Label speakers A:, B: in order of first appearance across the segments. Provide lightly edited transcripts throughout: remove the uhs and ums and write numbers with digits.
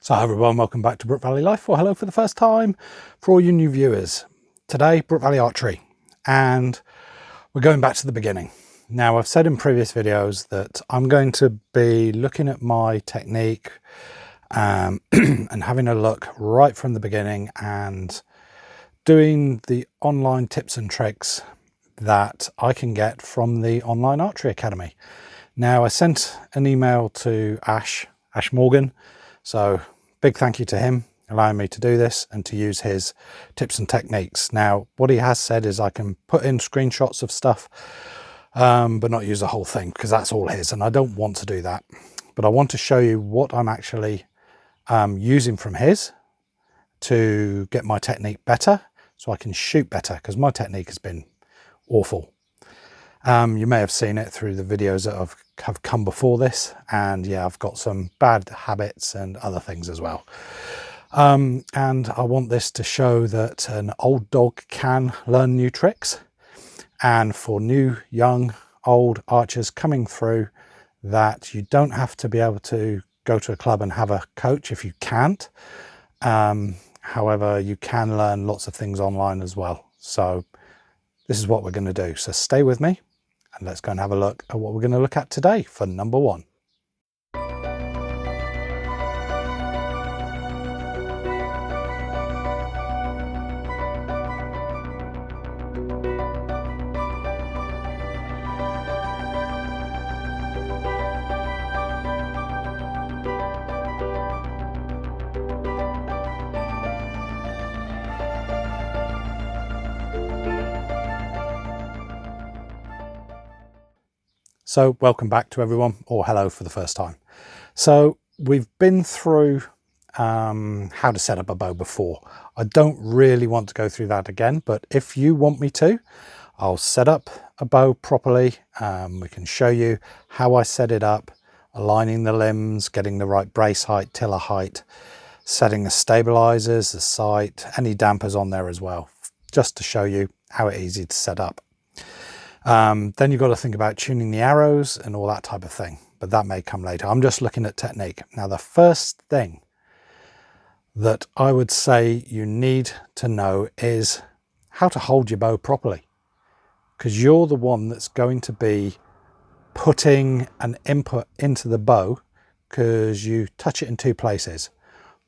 A: So hi everyone, welcome back to Brookvalleylife, or hello for the first time for all you new viewers. Today, Brookvalley Archery, and we're going back to the beginning. Now, I've said in previous videos that I'm going to be looking at my technique and having a look right from the beginning and doing the online tips and tricks that I can get from the Online Archery Academy. Now, I sent an email to Ash Morgan, so big thank you to him allowing me to do this and to use his tips and techniques. Now, what he has said is I can put in screenshots of stuff, but not use the whole thing because that's all his, and I don't want to do that. But I want to show you what I'm actually using from his to get my technique better so I can shoot better, because my technique has been awful. You may have seen it through the videos that have come before this, and yeah, I've got some bad habits and other things as well. And I want this to show that an old dog can learn new tricks, and for new, young, old archers coming through, that you don't have to be able to go to a club and have a coach if you can't. However, you can learn lots of things online as well. So this is what we're going to do. So stay with me and let's go and have a look at what we're going to look at today for number one. So welcome back to everyone, or hello for the first time. So we've been through how to set up a bow before. I don't really want to go through that again, but if you want me to, I'll set up a bow properly. We can show you how I set it up, aligning the limbs, getting the right brace height, tiller height, setting the stabilizers, the sight, any dampers on there as well, just to show you how it's easy to set up. Then you've got to think about tuning the arrows and all that type of thing, but that may come later. I'm just looking at technique. Now, the first thing that I would say you need to know is how to hold your bow properly, because you're the one that's going to be putting an input into the bow, because you touch it in two places.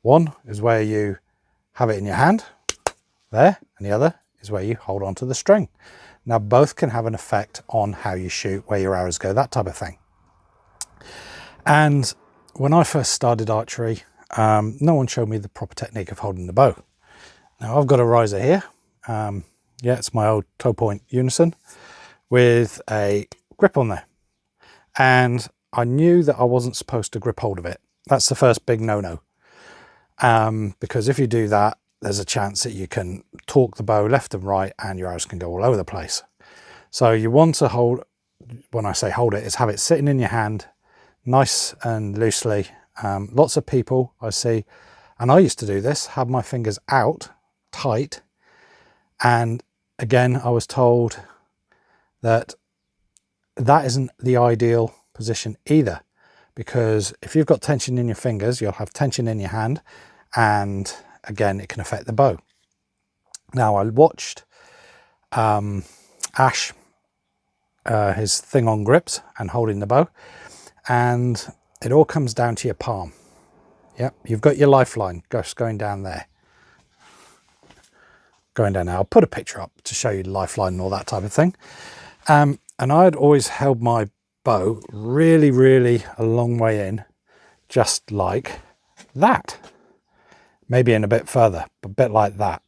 A: One is where you have it in your hand there, and the other is where you hold on to the string. Now, both can have an effect on how you shoot, where your arrows go, that type of thing. And when I first started archery, no one showed me the proper technique of holding the bow. Now, I've got a riser here. Yeah, it's my old toe point unison with a grip on there. And I knew that I wasn't supposed to grip hold of it. That's the first big no-no. Because if you do that, there's a chance that you can torque the bow left and right and your arrows can go all over the place. So you want to hold, when I say hold it, is have it sitting in your hand nice and loosely. Lots of people I see, and I used to do this, have my fingers out tight, and again I was told that that isn't the ideal position either, because if you've got tension in your fingers, you'll have tension in your hand, and again, it can affect the bow. Now, I watched Ash, his thing on grips and holding the bow, and it all comes down to your palm. Yep, you've got your lifeline just going down there. Going down there. I'll put a picture up to show you the lifeline and all that type of thing. And I had always held my bow really, really a long way in, just like that. Maybe in a bit further, but a bit like that.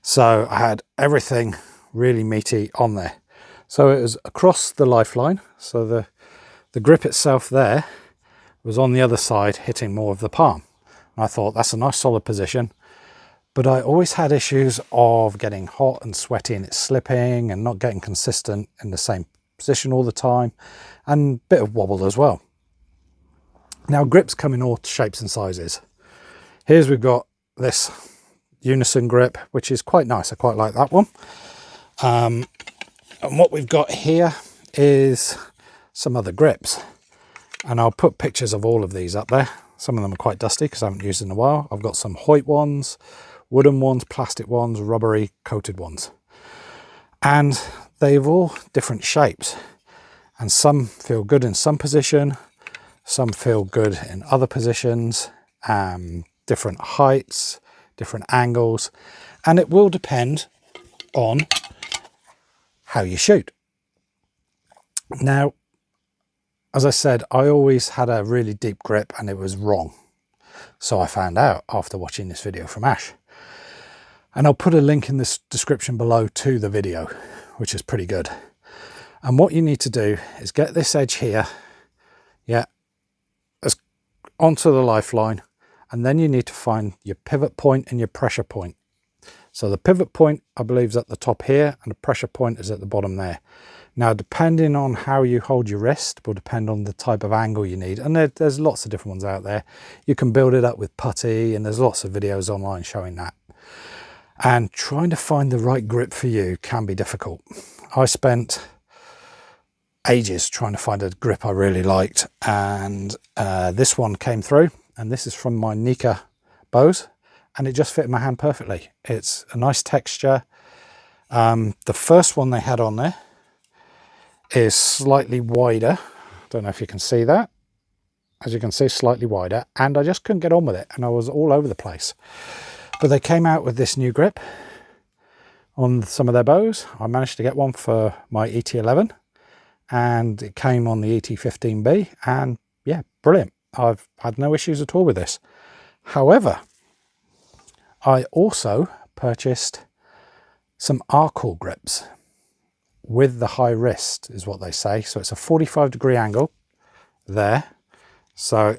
A: So I had everything really meaty on there. So it was across the lifeline. So the grip itself there was on the other side, hitting more of the palm. And I thought that's a nice solid position. But I always had issues of getting hot and sweaty and it slipping and not getting consistent in the same position all the time, and a bit of wobble as well. Now, grips come in all shapes and sizes. Here's we've got this unison grip, which is quite nice. I quite like that one. And what we've got here is some other grips, and I'll put pictures of all of these up there Some of them are quite dusty because I haven't used in a while. I've got some Hoyt ones, wooden ones, plastic ones, rubbery coated ones. And they've all different shapes. And some feel good in some position, some feel good in other positions, different heights, different angles. And it will depend on how you shoot. Now, as I said, I always had a really deep grip and it was wrong. So I found out after watching this video from Ash. And I'll put a link in this description below to the video, which is pretty good. And what you need to do is get this edge here, yeah, as onto the lifeline. And then you need to find your pivot point and your pressure point. So the pivot point, I believe, is at the top here, and the pressure point is at the bottom there. Now, depending on how you hold your wrist will depend on the type of angle you need. And there's lots of different ones out there. You can build it up with putty, and there's lots of videos online showing that. And trying to find the right grip for you can be difficult. I spent ages trying to find a grip I really liked. And this one came through, and this is from my Nika bows. And it just fit in my hand perfectly. It's a nice texture. The first one they had on there is slightly wider. Don't know if you can see that. As you can see, slightly wider. And I just couldn't get on with it. And I was all over the place. But they came out with this new grip on some of their bows. I managed to get one for my ET11. And it came on the ET15B. And yeah, brilliant. I've had no issues at all with this. However, I also purchased some Archery grips with the high wrist, is what they say. So it's a 45-degree angle there. So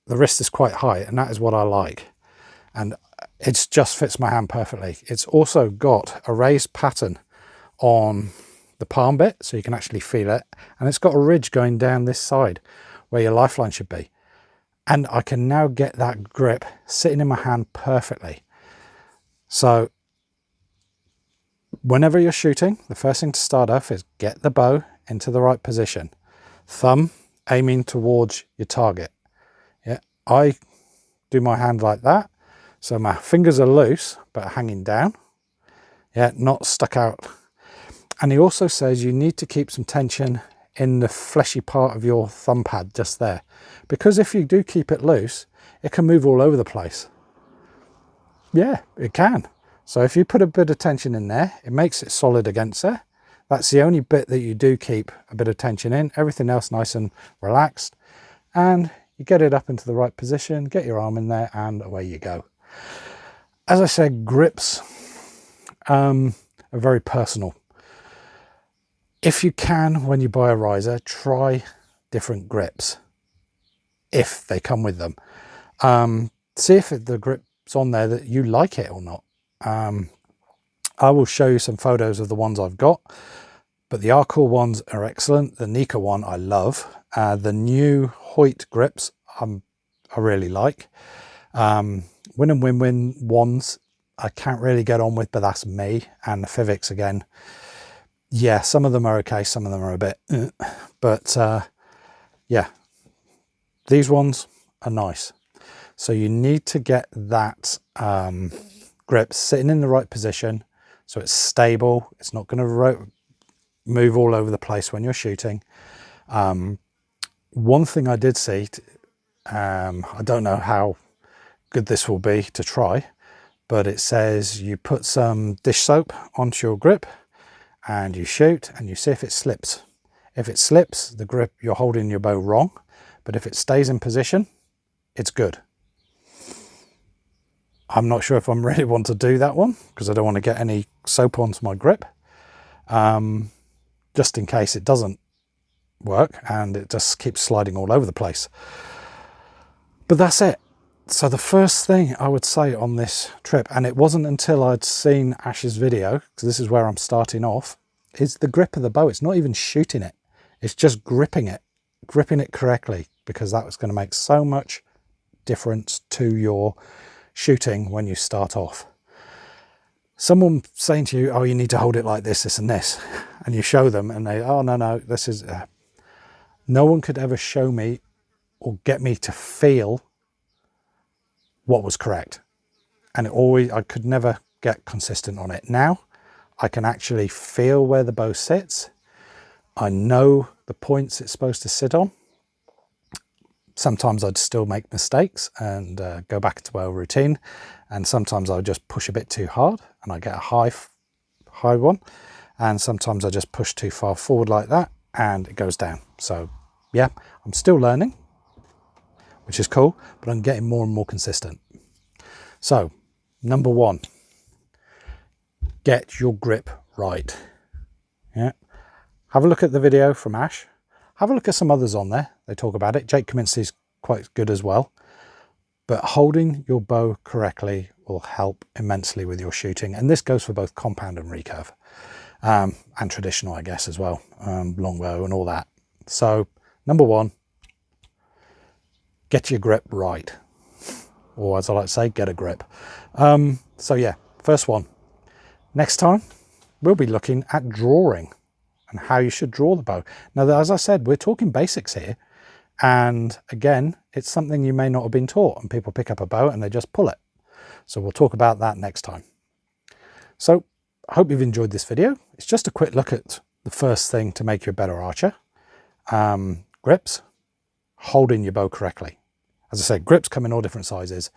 A: the wrist is quite high, and that is what I like. And it just fits my hand perfectly. It's also got a raised pattern on the palm bit, so you can actually feel it. And it's got a ridge going down this side where your lifeline should be. And I can now get that grip sitting in my hand perfectly. So whenever you're shooting, the first thing to start off is get the bow into the right position. Thumb aiming towards your target. Yeah, I do my hand like that. So my fingers are loose, but hanging down. Yeah, not stuck out. And he also says you need to keep some tension in the fleshy part of your thumb pad just there. Because if you do keep it loose, it can move all over the place. Yeah, it can. So if you put a bit of tension in there, it makes it solid against there. That's the only bit that you do keep a bit of tension in. Everything else nice and relaxed. And you get it up into the right position, get your arm in there, and away you go. As I said, grips are very personal. If you can, when you buy a riser, try different grips, if they come with them. See if the grip's on there that you like it or not. I will show you some photos of the ones I've got, but the Archery ones are excellent. The Nika one I love. The new Hoyt grips I really like. Win and Win ones I can't really get on with, but that's me. And the Fivics again. Yeah, some of them are okay, some of them are a bit, but yeah, these ones are nice. So you need to get that grip sitting in the right position so it's stable. It's not going to move all over the place when you're shooting. One thing I did see, I don't know how good this will be to try, but it says you put some dish soap onto your grip and you shoot and you see if it slips. If it slips, the grip, you're holding your bow wrong, but if it stays in position, it's good. I'm not sure if I'm really want to do that one because I don't want to get any soap onto my grip, just in case it doesn't work and it just keeps sliding all over the place. But that's it. So the first thing I would say on this trip, and it wasn't until I'd seen Ash's video, because this is where I'm starting off, is the grip of the bow. It's not even shooting it. It's just gripping it correctly, because that was going to make so much difference to your shooting when you start off. Someone saying to you, oh, you need to hold it like this and this, and you show them and they, oh, no, this is, no one could ever show me or get me to feel what was correct. And I could never get consistent on it. Now I can actually feel where the bow sits. I know the points it's supposed to sit on. Sometimes I'd still make mistakes and go back into my routine. And sometimes I just push a bit too hard and I get a high one. And sometimes I just push too far forward like that and it goes down. So yeah, I'm still learning, which is cool, but I'm getting more and more consistent. So number one, get your grip right. Yeah. Have a look at the video from Ash. Have a look at some others on there. They talk about it. Jake Kaminsky's quite good as well. But holding your bow correctly will help immensely with your shooting. And this goes for both compound and recurve. And traditional, I guess, as well. Longbow and all that. So, number one, get your grip right. Or as I like to say, get a grip. So yeah, first one. Next time, we'll be looking at drawing and how you should draw the bow. Now, as I said, we're talking basics here. And again, it's something you may not have been taught, and people pick up a bow and they just pull it. So we'll talk about that next time. So I hope you've enjoyed this video. It's just a quick look at the first thing to make you a better archer. Grips, holding your bow correctly. As I said, grips come in all different sizes.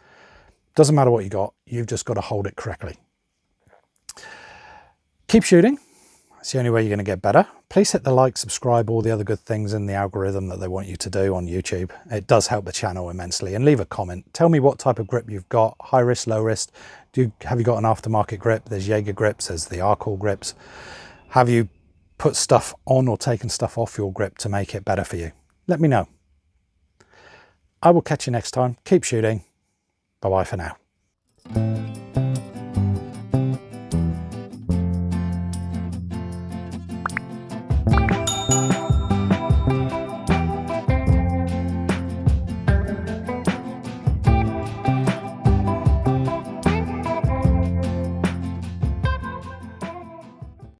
A: Doesn't matter what you got, you've just got to hold it correctly. Keep shooting. It's the only way you're going to get better. Please hit the like, subscribe, all the other good things in the algorithm that they want you to do on YouTube. It does help the channel immensely. And leave a comment. Tell me what type of grip you've got, high wrist, low wrist. Have you got an aftermarket grip? There's Jaeger grips, there's the Archery grips. Have you put stuff on or taken stuff off your grip to make it better for you? Let me know. I will catch you next time. Keep shooting. Bye-bye for now.